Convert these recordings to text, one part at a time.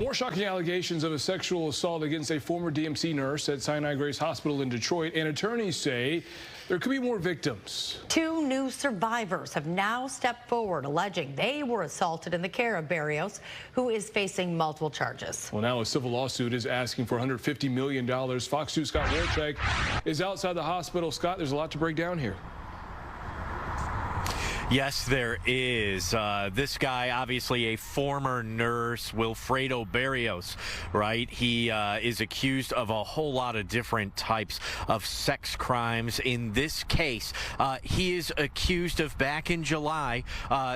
More shocking allegations of a sexual assault against a former DMC nurse at Sinai Grace Hospital in Detroit, and attorneys say there could be more victims. 2 new survivors have now stepped forward, alleging they were assaulted in the care of Berrios, who is facing multiple charges. Well, now a civil lawsuit is asking for $150 million. Fox 2's Scott Wolchek is outside the hospital. Scott, there's a lot to break down here. Yes, there is. This guy, obviously a former nurse, Figueroa-Berrios, right? He is accused of a whole lot of different types of sex crimes. In this case, he is accused of, back in July,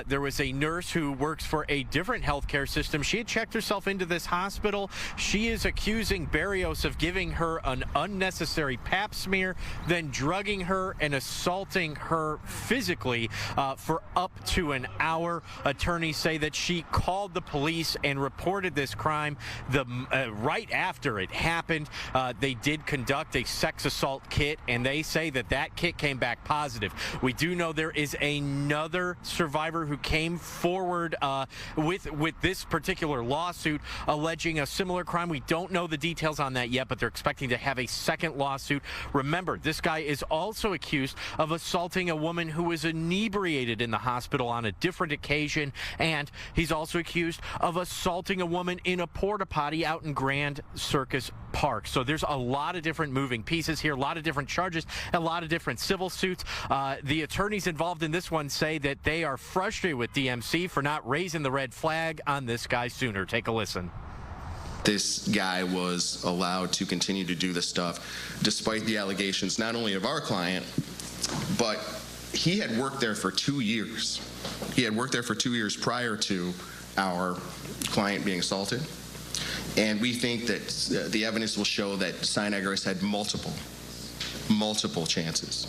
there was a nurse who works for a different healthcare system. She had checked herself into this hospital. She is accusing Berrios of giving her an unnecessary pap smear, then drugging her and assaulting her physically for up to an hour. Attorneys say that she called the police and reported this crime right after it happened. They did conduct a sex assault kit, and they say that that kit came back positive. We do know there is another survivor who came forward with this particular lawsuit alleging a similar crime. We don't know the details on that yet, but they're expecting to have a second lawsuit. Remember, this guy is also accused of assaulting a woman who was inebriated in the hospital on a different occasion, and he's also accused of assaulting a woman in a porta potty out in Grand Circus Park. So there's a lot of different moving pieces here, a lot of different charges, a lot of different civil suits. The attorneys involved in this one say that they are frustrated with DMC for not raising the red flag on this guy sooner. Take a listen. This guy was allowed to continue to do this stuff despite the allegations not only of our client, but he had worked there for 2 years. He had worked there for 2 years prior to our client being assaulted. And we think that the evidence will show that Sinai Grace had multiple chances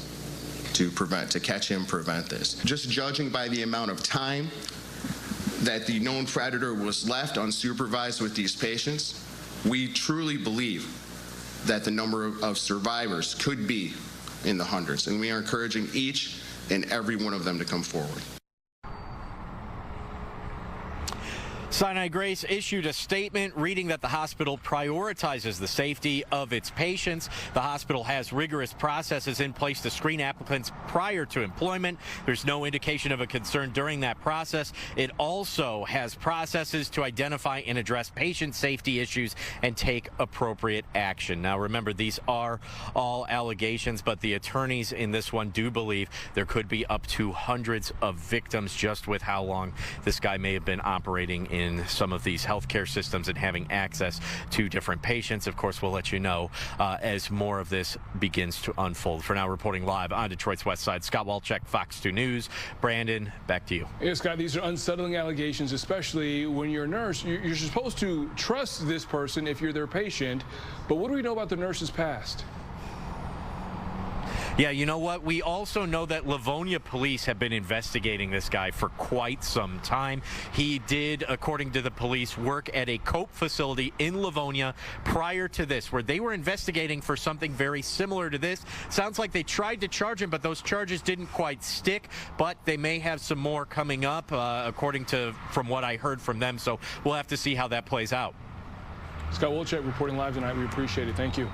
to catch him, prevent this. Just judging by the amount of time that the known predator was left unsupervised with these patients, we truly believe that the number of survivors could be in the hundreds. And we are encouraging each and every one of them to come forward. Sinai Grace issued a statement reading that the hospital prioritizes the safety of its patients. The hospital has rigorous processes in place to screen applicants prior to employment. There's no indication of a concern during that process. It also has processes to identify and address patient safety issues and take appropriate action. Now, remember, these are all allegations, but the attorneys in this one do believe there could be up to hundreds of victims just with how long this guy may have been operating in some of these healthcare systems and having access to different patients. Of course, we'll let you know as more of this begins to unfold. For now, reporting live on Detroit's West Side, Scott Wolchek, Fox 2 News. Brandon, back to you. Yeah, Scott, these are unsettling allegations, especially when you're a nurse. You're supposed to trust this person if you're their patient, but what do we know about the nurse's past? Yeah, you know what? We also know that Livonia police have been investigating this guy for quite some time. He did, according to the police, work at a COPE facility in Livonia prior to this, where they were investigating for something very similar to this. Sounds like they tried to charge him, but those charges didn't quite stick. But they may have some more coming up, from what I heard from them. So we'll have to see how that plays out. Scott Wolchek reporting live tonight. We appreciate it. Thank you.